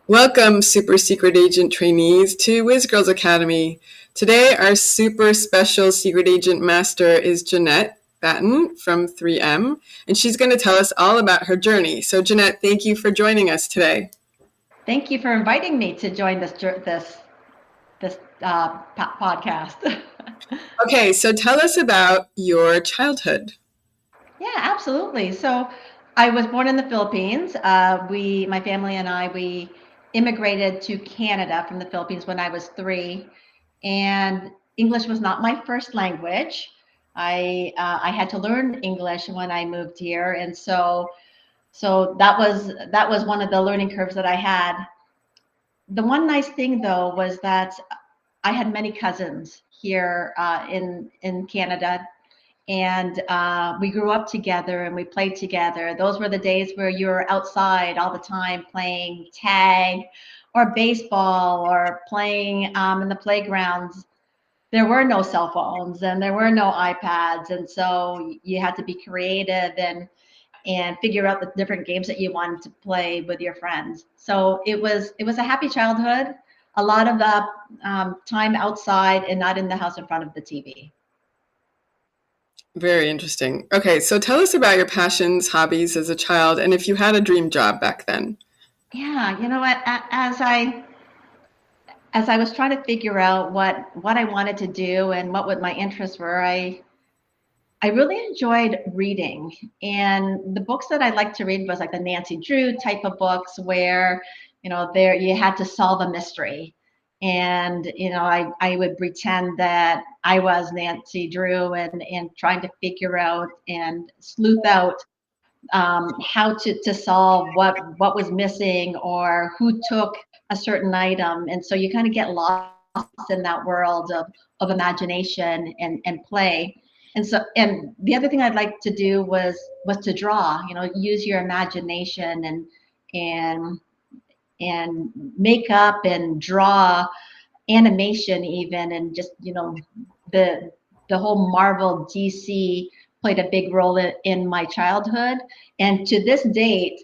Welcome, Super Secret Agent trainees, to WhizGirls Academy. Today, our super special Secret Agent Master is Janette Batten from 3M, and she's going to tell us all about her journey. So, Janette, thank you for joining us today. Thank you for inviting me to join this podcast. Okay, so tell us about your childhood. Yeah, absolutely. So I was born in the Philippines. My family and we immigrated to Canada from the Philippines when I was 3, and English was not my first language. I had to learn English when I moved here, and so that was one of the learning curves that I had. The one nice thing though was that I had many cousins here in Canada, and we grew up together and we played together. Those were the days where you were outside all the time playing tag or baseball or playing in the playgrounds. There were no cell phones and there were no iPads, and so you had to be creative and figure out the different games that you wanted to play with your friends. So it was a happy childhood, a lot of time outside and not in the house in front of the TV. Very interesting. Okay, so tell us about your passions, hobbies as a child, and if you had a dream job back then. Yeah, you know what? As I was trying to figure out what I wanted to do and what my interests were, I really enjoyed reading, and the books that I liked to read was like the Nancy Drew type of books where, there you had to solve a mystery. And, I would pretend that I was Nancy Drew and trying to figure out and sleuth out how to solve what was missing or who took a certain item. And so you kind of get lost in that world of imagination and play. And the other thing I'd like to do was to draw, use your imagination and and make up and draw animation even, and just, the whole Marvel DC played a big role in my childhood. And to this date,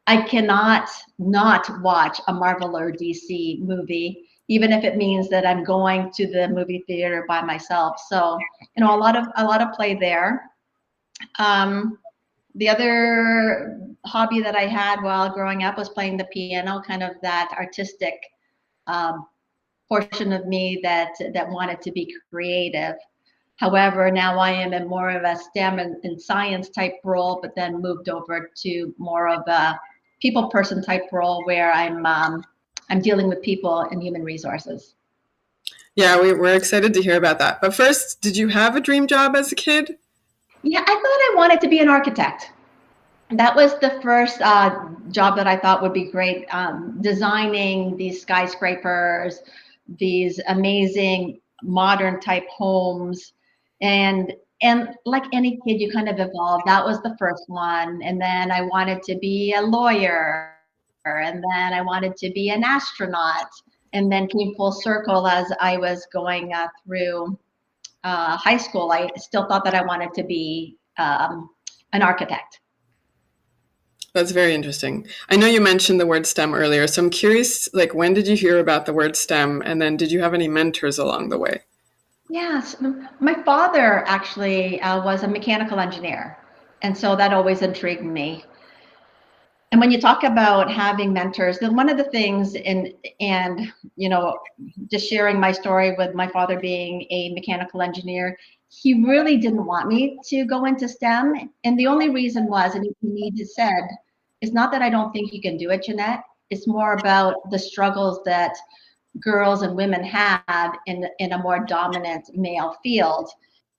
I cannot not watch a Marvel or DC movie, even if it means that I'm going to the movie theater by myself. So, a lot of play there. The other hobby that I had while growing up was playing the piano, kind of that artistic um, portion of me that wanted to be creative. However, now I am in more of a STEM and science type role, but then moved over to more of a people person type role where I'm dealing with people and human resources. Yeah, we're excited to hear about that. But first, did you have a dream job as a kid? Yeah, I thought I wanted to be an architect. That was the first job that I thought would be great, designing these skyscrapers, these amazing modern type homes, and like any kid, you kind of evolve. That was the first one, and then I wanted to be a lawyer, and then I wanted to be an astronaut, and then came full circle as I was going through high school. I still thought that I wanted to be an architect. That's very interesting. I know you mentioned the word STEM earlier, so I'm curious, like, when did you hear about the word STEM, and then did you have any mentors along the way? Yes, my father actually was a mechanical engineer, and so that always intrigued me. And when you talk about having mentors, then one of the things and just sharing my story with my father being a mechanical engineer, he really didn't want me to go into STEM. And the only reason was, and he just said, it's not that I don't think you can do it, Jeanette. It's more about the struggles that girls and women have in a more dominant male field,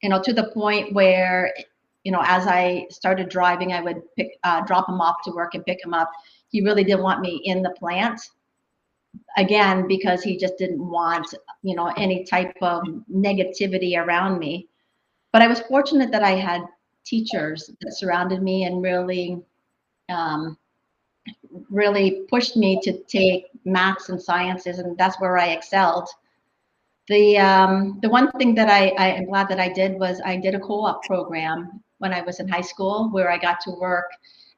to the point where, as I started driving, I would drop him off to work and pick him up. He really didn't want me in the plant, again, because he just didn't want, any type of negativity around me. But I was fortunate that I had teachers that surrounded me and um, really pushed me to take maths and sciences, and that's where I excelled. The one thing that I am glad that I did was I did a co-op program when I was in high school, where I got to work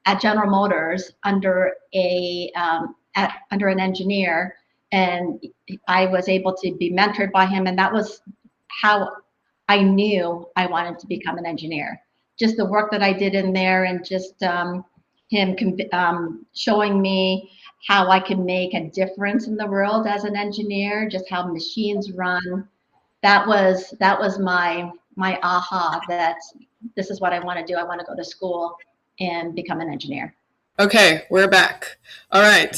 at General Motors under under an engineer, and I was able to be mentored by him, and that was how I knew I wanted to become an engineer. Just the work that I did in there, and just him showing me how I could make a difference in the world as an engineer, just how machines run. That was my aha, that this is what I want to do. I want to go to school and become an engineer. Okay, we're back. All right.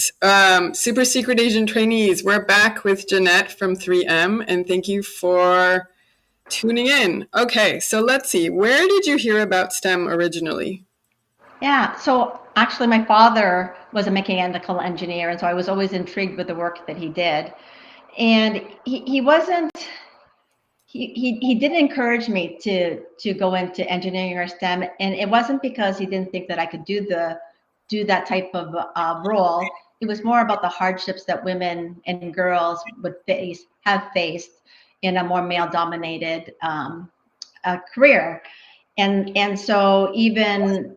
Super Secret Agent trainees, we're back with Janette from 3M, and thank you for tuning in. Okay, so let's see. Where did you hear about STEM originally? Yeah, so actually my father was a mechanical engineer, and so I was always intrigued with the work that he did. And he wasn't, he didn't encourage me to go into engineering or STEM, and it wasn't because he didn't think that I could do that type of role. It was more about the hardships that women and girls would have faced in a more male-dominated career, and so even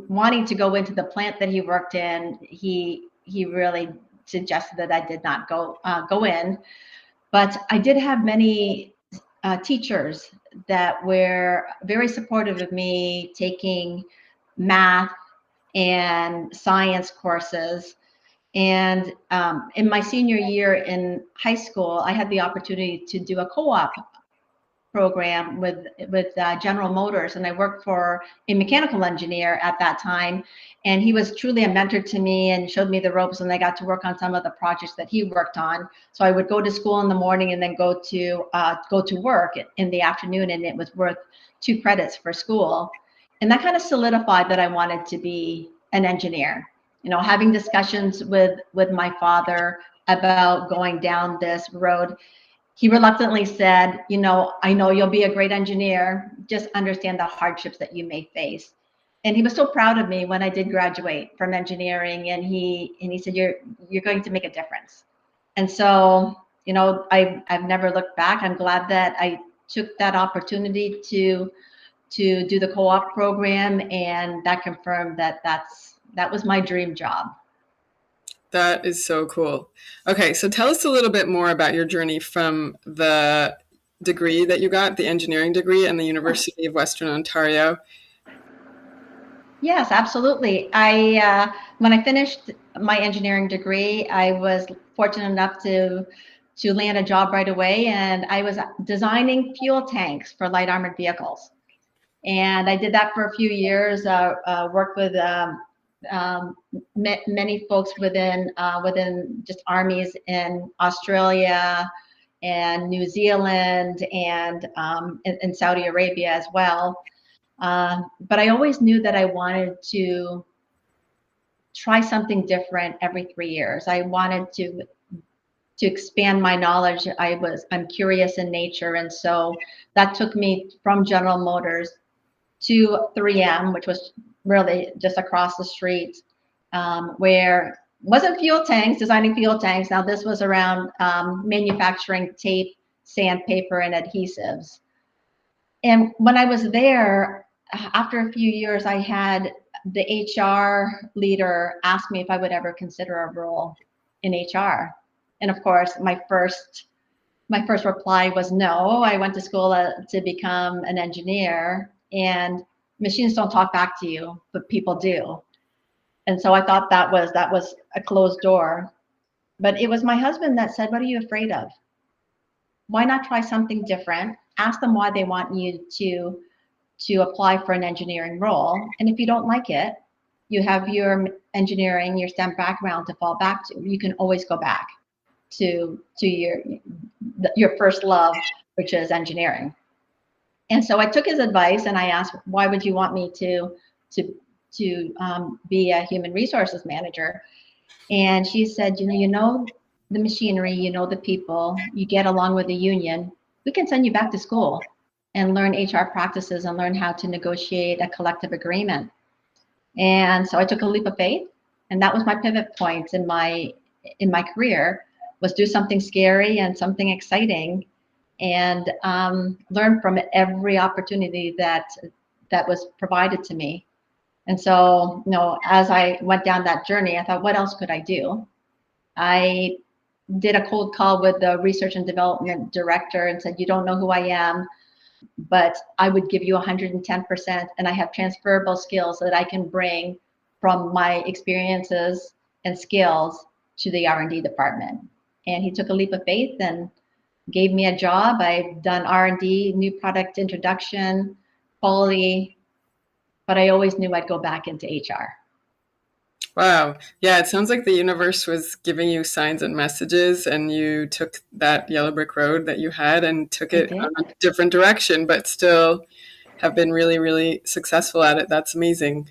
wanting to go into the plant that he worked in, he really suggested that I did not go in. But I did have many teachers that were very supportive of me taking math and science courses. And in my senior year in high school, I had the opportunity to do a co-op program with General Motors, and I worked for a mechanical engineer at that time, and he was truly a mentor to me and showed me the ropes, and I got to work on some of the projects that he worked on. So I would go to school in the morning and then go to work in the afternoon, and it was worth 2 credits for school. And that kind of solidified that I wanted to be an engineer. You know, having discussions with my father about going down this road, he reluctantly said, you know, I know you'll be a great engineer, just understand the hardships that you may face. And he was so proud of me when I did graduate from engineering, and he said, you're going to make a difference. And so, you know, I've never looked back. I'm glad that I took that opportunity to do the co-op program, and that confirmed that that was my dream job. That is so cool. Okay, so tell us a little bit more about your journey from the degree that you got, the engineering degree, and the University of Western Ontario. Yes, absolutely. When I finished my engineering degree, I was fortunate enough to land a job right away, and I was designing fuel tanks for light armored vehicles. And I did that for a few years. Worked with many folks within just armies in Australia and New Zealand and in Saudi Arabia as well. But I always knew that I wanted to try something different every 3 years. I wanted to expand my knowledge. I'm curious in nature, and so that took me from General Motors to 3M, which was really just across the street, where wasn't fuel tanks, designing fuel tanks. Now this was around manufacturing tape, sandpaper, and adhesives. And when I was there, after a few years, I had the HR leader ask me if I would ever consider a role in HR. And of course, my first reply was no. I went to school to become an engineer, and machines don't talk back to you, but people do. And so I thought that was a closed door. But it was my husband that said, "What are you afraid of? Why not try something different? Ask them why they want you to apply for an engineering role. And if you don't like it, you have your engineering, your STEM background to fall back to. You can always go back to your first love, which is engineering." And so I took his advice, and I asked, "Why would you want me to be a human resources manager?" And she said, you know the machinery, you know the people, you get along with the union. We can send you back to school and learn HR practices and learn how to negotiate a collective agreement." And so I took a leap of faith, and that was my pivot point in my career, was do something scary and something exciting, and learn from every opportunity that was provided to me. And so, as I went down that journey, I thought, what else could I do? I did a cold call with the research and development director and said, you don't know who I am, but I would give you 110%, and I have transferable skills that I can bring from my experiences and skills to the R&D department. And he took a leap of faith and gave me a job. I've done R&D, new product introduction, quality, but I always knew I'd go back into HR. Wow. Yeah, it sounds like the universe was giving you signs and messages, and you took that yellow brick road that you had and took it on a different direction, but still have been really, really successful at it. That's amazing.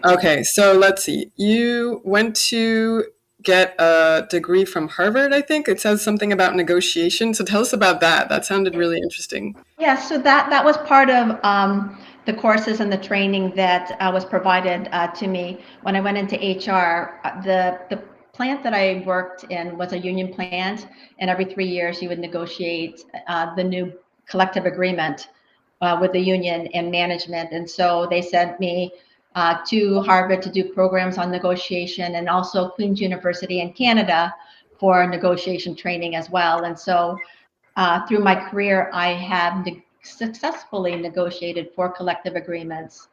Okay, so let's see. You went to get a degree from Harvard, I think. It says something about negotiation. So tell us about that. That sounded really interesting. Yeah, so that was part of the courses and the training that was provided to me when I went into HR. The plant that I worked in was a union plant, and every 3 years you would negotiate the new collective agreement with the union and management. And so they sent me to Harvard to do programs on negotiation, and also Queen's University in Canada for negotiation training as well. And so through my career, I have successfully negotiated 4 collective agreements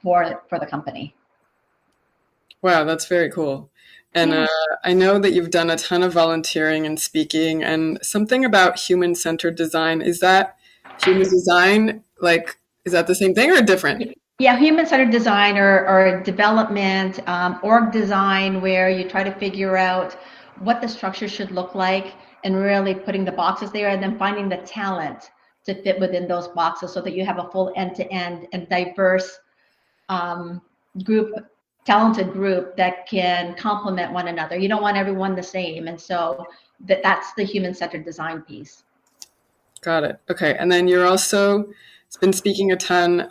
for the company. Wow, that's very cool. And I know that you've done a ton of volunteering and speaking, and something about human-centered design. Is that human design, is that the same thing or different? Yeah, human-centered design or development, org design, where you try to figure out what the structure should look like and really putting the boxes there, and then finding the talent to fit within those boxes so that you have a full end-to-end and diverse talented group that can complement one another. You don't want everyone the same. And so that's the human-centered design piece. Got it. Okay. And then you're also been speaking a ton,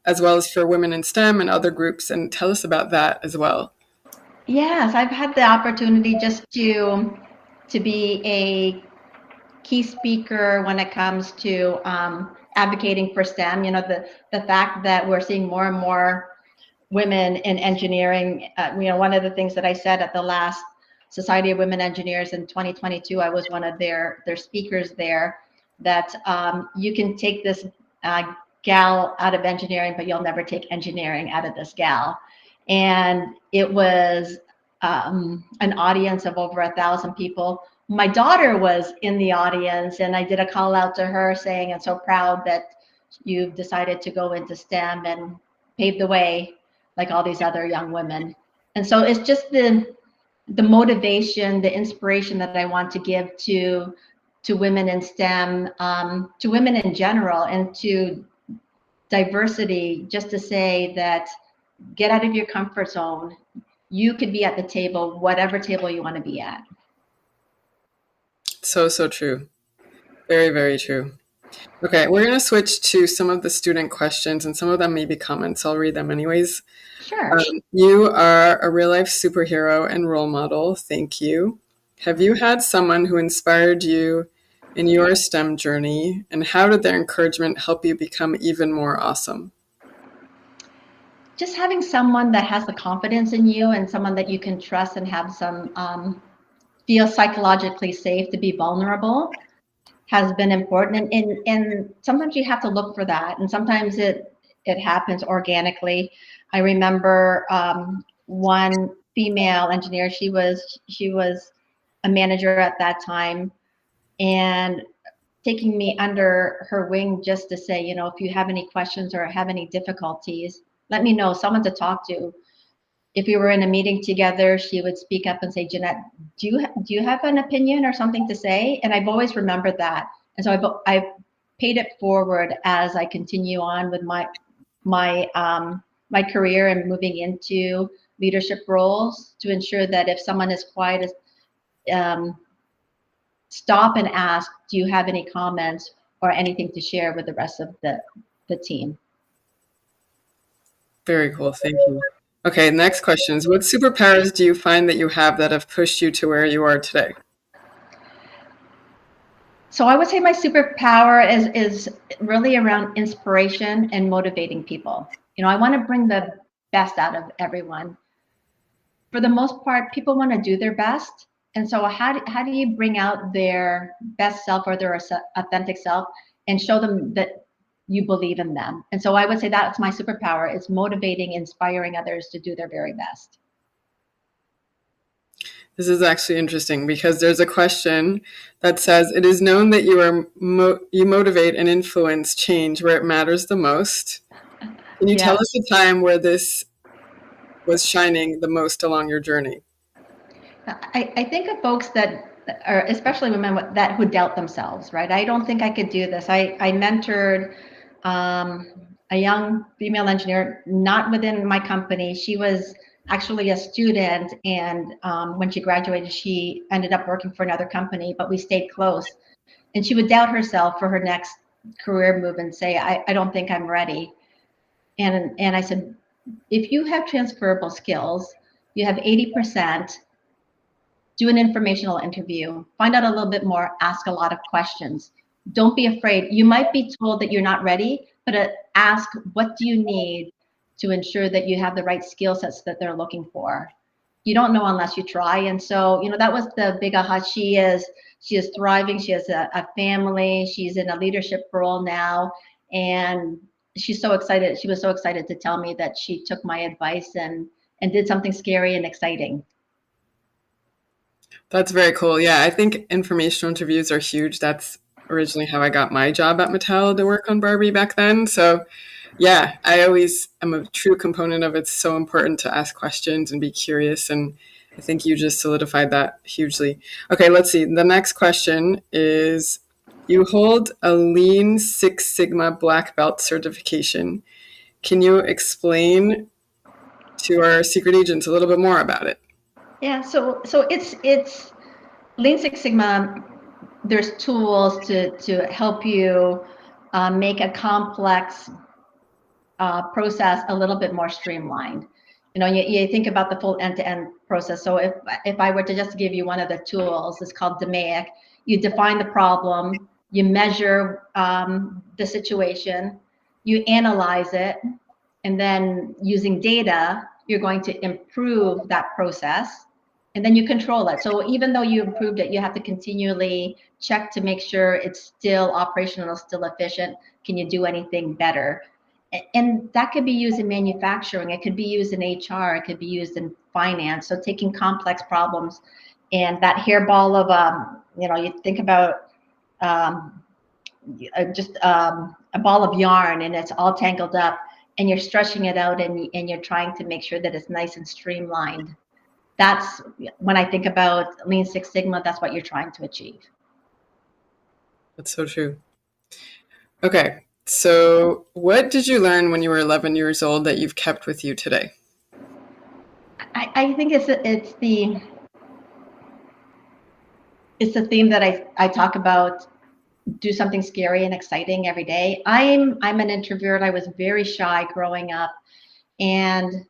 as well as for women in STEM and other groups. And tell us about that as well. Yes, I've had the opportunity just to be a key speaker when it comes to advocating for STEM. The fact that we're seeing more and more women in engineering. One of the things that I said at the last Society of Women Engineers in 2022, I was one of their speakers there, that you can take this gal out of engineering, but you'll never take engineering out of this gal. And it was an audience of over 1,000 people. My daughter was in the audience, and I did a call out to her saying, I'm so proud that you've decided to go into STEM and pave the way like all these other young women. And so it's just the motivation, the inspiration that I want to give to women in STEM, to women in general, and to diversity, just to say that get out of your comfort zone. You could be at the table, whatever table you want to be at. So true. Very, very true. Okay, we're going to switch to some of the student questions, and some of them may be comments. I'll read them anyways. Sure. You are a real-life superhero and role model. Thank you. Have you had someone who inspired you in your STEM journey, and how did their encouragement help you become even more awesome? Just having someone that has the confidence in you, and someone that you can trust and have some feel psychologically safe to be vulnerable, has been important. And sometimes you have to look for that, and sometimes it happens organically. I remember one female engineer, she was a manager at that time, and taking me under her wing just to say, if you have any questions or have any difficulties, let me know, someone to talk to. If we were in a meeting together, she would speak up and say, Janette, do you have an opinion or something to say? And I've always remembered that. And so I've paid it forward as I continue on with my career and moving into leadership roles, to ensure that if someone is quiet, stop and ask, do you have any comments or anything to share with the rest of the team? Very cool. Thank you. Okay, next question is, what superpowers do you find that you have that have pushed you to where you are today? So I would say my superpower is really around inspiration and motivating people. I want to bring the best out of everyone. For the most part, people want to do their best. And so how do you bring out their best self or their authentic self and show them that you believe in them? And so I would say that's my superpower, is motivating, inspiring others to do their very best. This is actually interesting because there's a question that says, it is known that you motivate and influence change where it matters the most. Can you tell us a time where this was shining the most along your journey? I think of folks that are, especially women who doubt themselves, right? I don't think I could do this. I mentored a young female engineer, not within my company. She was actually a student, and when she graduated, she ended up working for another company, but we stayed close. And she would doubt herself for her next career move and say, I don't think I'm ready. And I said, if you have transferable skills, you have 80%, do an informational interview, find out a little bit more, ask a lot of questions. Don't be afraid. You might be told that you're not ready, but ask, what do you need to ensure that you have the right skill sets that they're looking for? You don't know unless you try. And so, that was the big aha. She is thriving. She has a family. She's in a leadership role now. And she's so excited. She was so excited to tell me that she took my advice and did something scary and exciting. That's very cool. Yeah, I think informational interviews are huge. That's originally how I got my job at Mattel to work on Barbie back then. So yeah, I always am a true component of it's so important to ask questions and be curious. And I think you just solidified that hugely. Okay, let's see. The next question is, you hold a Lean Six Sigma black belt certification. Can you explain to our secret agents a little bit more about it? Yeah, so it's Lean Six Sigma. There's tools to help you make a complex process a little bit more streamlined. You think about the full end-to-end process. So if I were to just give you one of the tools, it's called DMAIC. You define the problem, you measure the situation, you analyze it, and then using data, you're going to improve that process, and then you control it. So even though you improved it, you have to continually check to make sure it's still operational, still efficient. Can you do anything better? And that could be used in manufacturing. It could be used in HR. It could be used in finance. So taking complex problems and that hairball of, you think about just a ball of yarn and it's all tangled up, and you're stretching it out and you're trying to make sure that it's nice and streamlined. That's when I think about Lean Six Sigma, that's what you're trying to achieve. That's so true. Okay. So what did you learn when you were 11 years old that you've kept with you today? I think it's the theme that I talk about. Do something scary and exciting every day. I'm an introvert. I was very shy growing up, and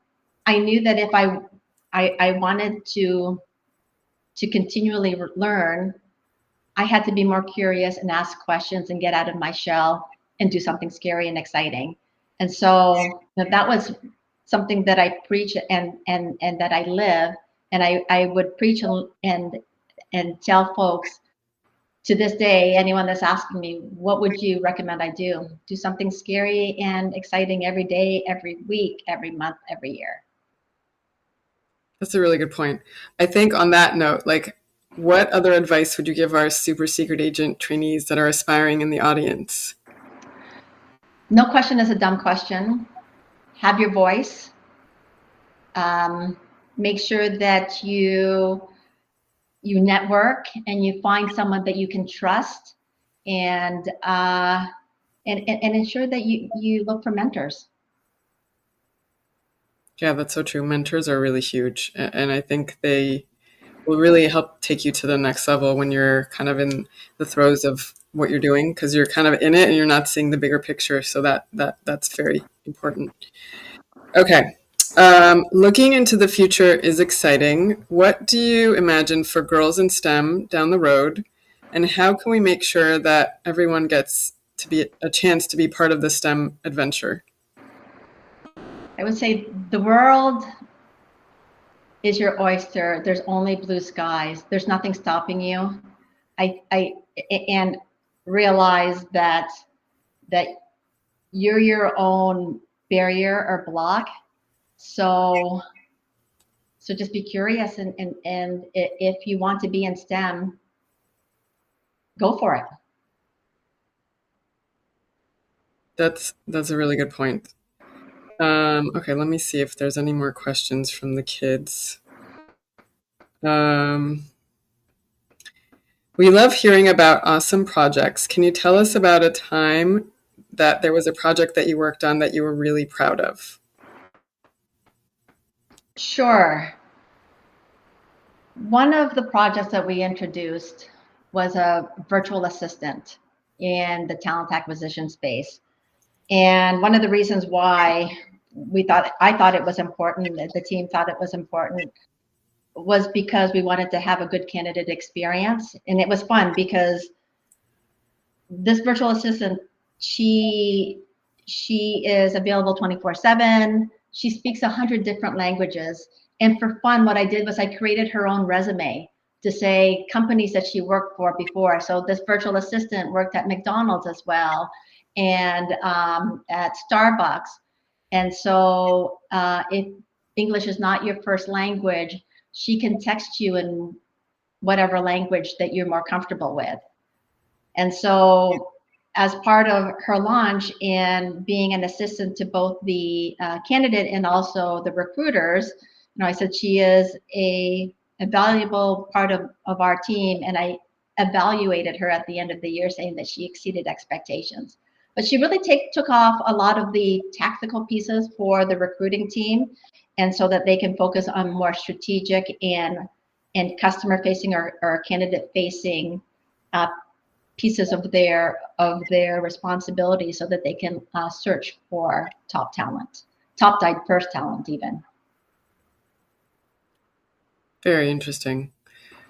I knew that if I wanted to continually learn, I had to be more curious and ask questions and get out of my shell and do something scary and exciting. And so that was something that I preach and that I live. And I would preach and tell folks to this day, anyone that's asking me, what would you recommend I do? Do something scary and exciting every day, every week, every month, every year. That's a really good point. I think on that note, what other advice would you give our super secret agent trainees that are aspiring in the audience? No question is a dumb question. Have your voice. Make sure that you network and you find someone that you can trust, and ensure that you look for mentors. Yeah, that's so true. Mentors are really huge. And I think they will really help take you to the next level when you're kind of in the throes of what you're doing, because you're kind of in it and you're not seeing the bigger picture. So that's very important. Okay. Looking into the future is exciting. What do you imagine for girls in STEM down the road? And how can we make sure that everyone gets to be a chance to be part of the STEM adventure? I would say the world is your oyster. There's only blue skies. There's nothing stopping you. I and realize that you're your own barrier or block. So just be curious, and if you want to be in STEM, go for it. That's a really good point. Okay, let me see if there's any more questions from the kids. We love hearing about awesome projects. Can you tell us about a time that there was a project that you worked on that you were really proud of? Sure. One of the projects that we introduced was a virtual assistant in the talent acquisition space. And one of the reasons why I thought it was important, the team thought it was important, was because we wanted to have a good candidate experience. And it was fun because this virtual assistant, she is available 24/7. She speaks 100 different languages. And for fun, what I did was I created her own resume to say companies that she worked for before. So this virtual assistant worked at McDonald's as well, and at Starbucks. And so if English is not your first language, she can text you in whatever language that you're more comfortable with. And so as part of her launch and being an assistant to both the candidate and also the recruiters, I said she is a valuable part of our team, and I evaluated her at the end of the year saying that she exceeded expectations. But she really took off a lot of the tactical pieces for the recruiting team, and so that they can focus on more strategic and customer facing or candidate facing pieces of their responsibility, so that they can search for top talent, top diverse talent even. Very interesting.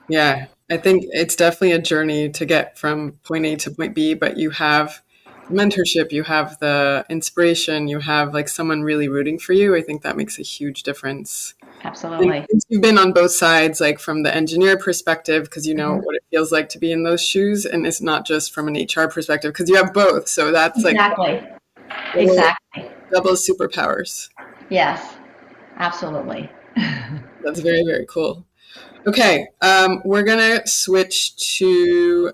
Yeah, I think it's definitely a journey to get from point A to point B, but you have mentorship, you have the inspiration, you have like someone really rooting for you. I think that makes a huge difference. Absolutely. You've been on both sides, like from the engineer perspective, because you know what it feels like to be in those shoes, and it's not just from an HR perspective, because you have both. So that's exactly double superpowers. Yes, absolutely. That's very, very cool. Okay, we're gonna switch to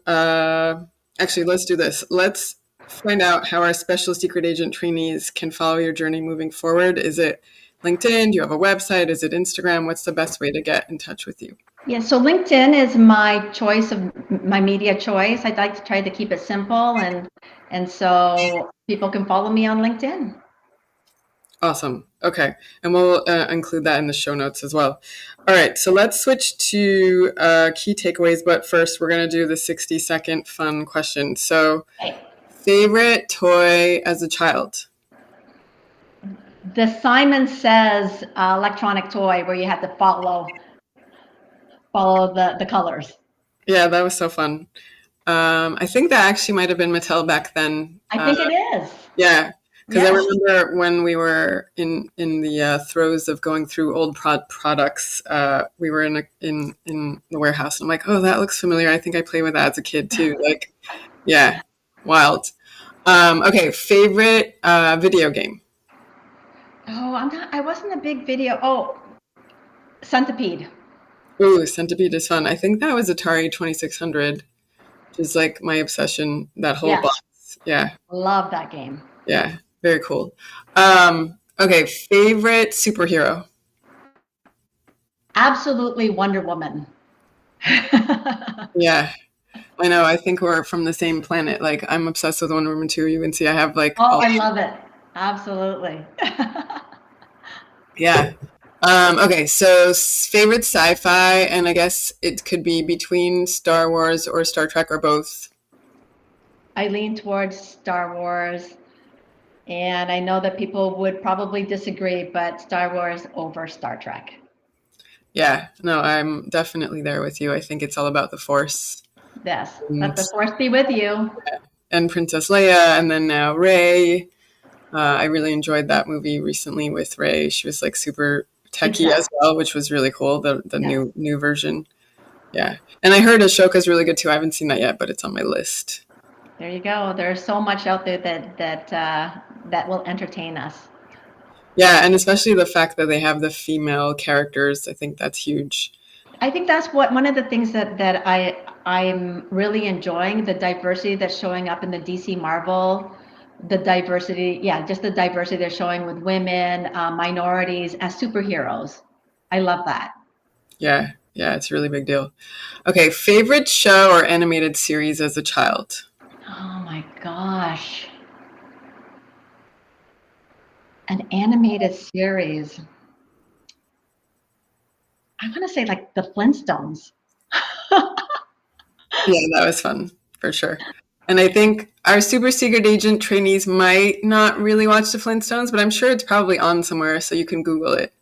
actually, let's do this. Let's find out how our special secret agent trainees can follow your journey moving forward. Is it LinkedIn? Do you have a website? Is it Instagram? What's the best way to get in touch with you? Yeah, so LinkedIn is my choice of my media choice. I'd like to try to keep it simple, and so people can follow me on LinkedIn. Awesome. Okay. And we'll include that in the show notes as well. All right. So let's switch to key takeaways. But first, we're going to do the 60-second fun question. So, favorite toy as a child? The Simon Says electronic toy where you had to follow the colors. Yeah, that was so fun. I think that actually might have been Mattel back then. I think it is. Yeah. Because I remember when we were in the throes of going through old products, we were in the warehouse, and I'm like, oh, that looks familiar. I think I played with that as a kid too. Like, yeah, wild. Okay, favorite video game? Oh, I wasn't a big video. Oh, Centipede. Ooh, Centipede is fun. I think that was Atari 2600, which is like my obsession. That whole box. Yeah. Love that game. Yeah. Very cool. Okay, favorite superhero? Absolutely Wonder Woman. Yeah, I know. I think we're from the same planet. Like, I'm obsessed with Wonder Woman too. You can see I have like... Oh, I love it. Absolutely. Yeah. Okay, so favorite sci-fi, and I guess it could be between Star Wars or Star Trek or both. I lean towards Star Wars. And I know that people would probably disagree, but Star Wars over Star Trek. Yeah, no, I'm definitely there with you. I think it's all about the Force. Yes, let the Force be with you. And Princess Leia, and then now Rey. I really enjoyed that movie recently with Ray. She was like super techie Exactly. as well, which was really cool. The Yeah. new version. Yeah. And I heard Ashoka's really good too. I haven't seen that yet, but it's on my list. There you go. There's so much out there that will entertain us. Yeah, and especially the fact that they have the female characters, I think that's huge. I think that's one of the things that I'm really enjoying, the diversity that's showing up in the DC Marvel, the diversity, yeah, just the diversity they're showing with women, minorities as superheroes. I love that. Yeah, it's a really big deal. Okay, favorite show or animated series as a child? Oh my gosh. An animated series. I want to say like the Flintstones. Yeah, that was fun for sure. And I think our super secret agent trainees might not really watch the Flintstones, but I'm sure it's probably on somewhere, so you can Google it.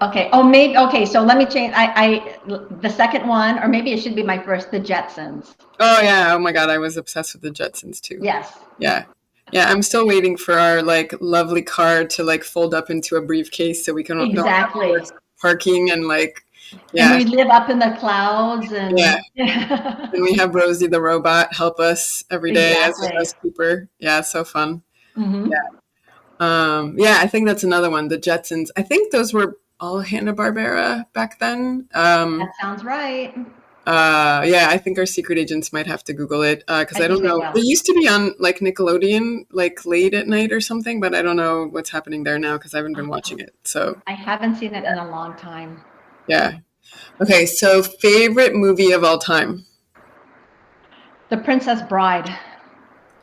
Okay. Oh, maybe. Okay. So let me change. The second one, or maybe it should be my first, the Jetsons. Oh yeah, oh my God, I was obsessed with the Jetsons too. Yes. Yeah. Yeah, I'm still waiting for our like lovely car to like fold up into a briefcase so we can don't have to Exactly. work parking and like And yeah. we live up in the clouds Yeah. and And we have Rosie the robot help us every day as a exactly. housekeeper. Yeah, it's so fun. Hmm. Yeah, I think that's another one. The Jetsons. I think those were all Hanna-Barbera back then. That sounds right. Yeah, I think our secret agents might have to Google it because I I think don't they know. will. It used to be on like Nickelodeon, like late at night or something, but I don't know what's happening there now because I haven't been watching it. So I haven't seen it in a long time. yeah. Okay, so favorite movie of all time? The Princess Bride.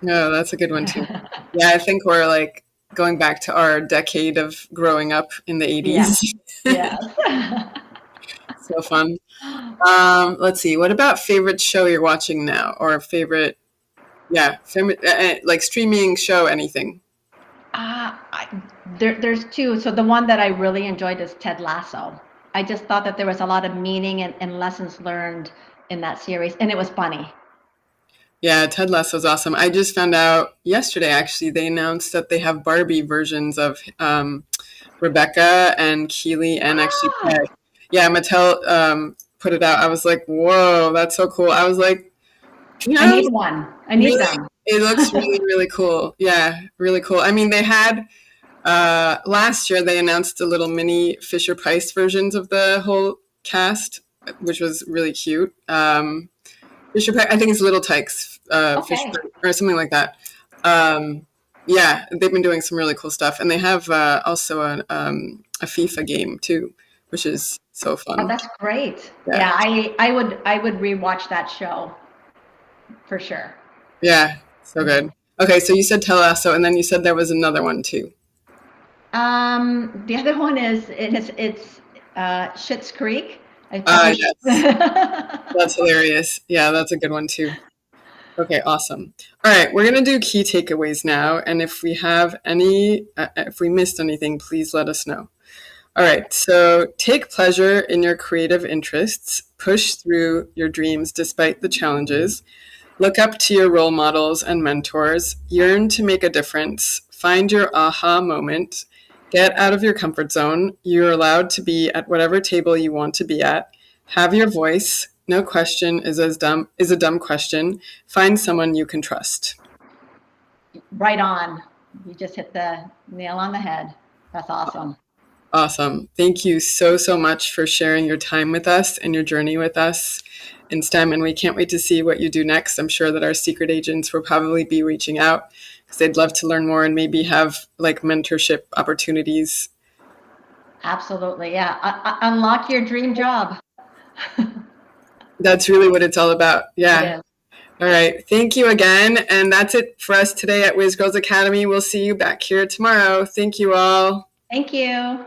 No, that's a good one too. Yeah, I think we're like going back to our decade of growing up in the Yeah. 80s. Yes. So fun. Let's see. What about favorite show you're watching now, or favorite, yeah, like streaming show, anything? There's two. So the one that I really enjoyed is Ted Lasso. I just thought that there was a lot of meaning and lessons learned in that series, and it was funny. Yeah, Ted Lasso's awesome. I just found out yesterday, actually, they announced that they have Barbie versions of Rebecca and Keely and actually Ah, Ted. Yeah, Mattel put it out. I was like, whoa, that's so cool. I was like, I yeah, need one. I need really, them. it looks really, really cool. Yeah, really cool. I mean, they had last year they announced the little mini Fisher Price versions of the whole cast, which was really cute. Fisher Price, I think it's Little Tykes, Fisher Okay. Price, or something like that. Yeah, they've been doing some really cool stuff, and they have also a FIFA game too, which is so Oh, fun. that's great. Yeah, Yeah, I would rewatch that show for sure. yeah, so good. Okay, so you said Ted Lasso, and then you said there was another one too. The other one is it's Schitt's Creek. I probably Yes, should. that's hilarious. Yeah, that's a good one too. Okay, awesome. All right, we're gonna do key takeaways now, and if we have any, if we missed anything, please let us know. All right, so take pleasure in your creative interests, push through your dreams despite the challenges, look up to your role models and mentors, yearn to make a difference, find your aha moment, get out of your comfort zone. You're allowed to be at whatever table you want to be at. Have your voice. No question is a dumb question. Find someone you can trust. Right on. You just hit the nail on the head. That's awesome. Awesome. Thank you so, so much for sharing your time with us and your journey with us in STEM. And we can't wait to see what you do next. I'm sure that our secret agents will probably be reaching out because they'd love to learn more and maybe have like mentorship opportunities. Absolutely. Yeah. Unlock your dream job. That's really what it's all about. It Yeah. is. All right. Thank you again. And that's it for us today at WhizGirls Academy. We'll see you back here tomorrow. Thank you all. Thank you.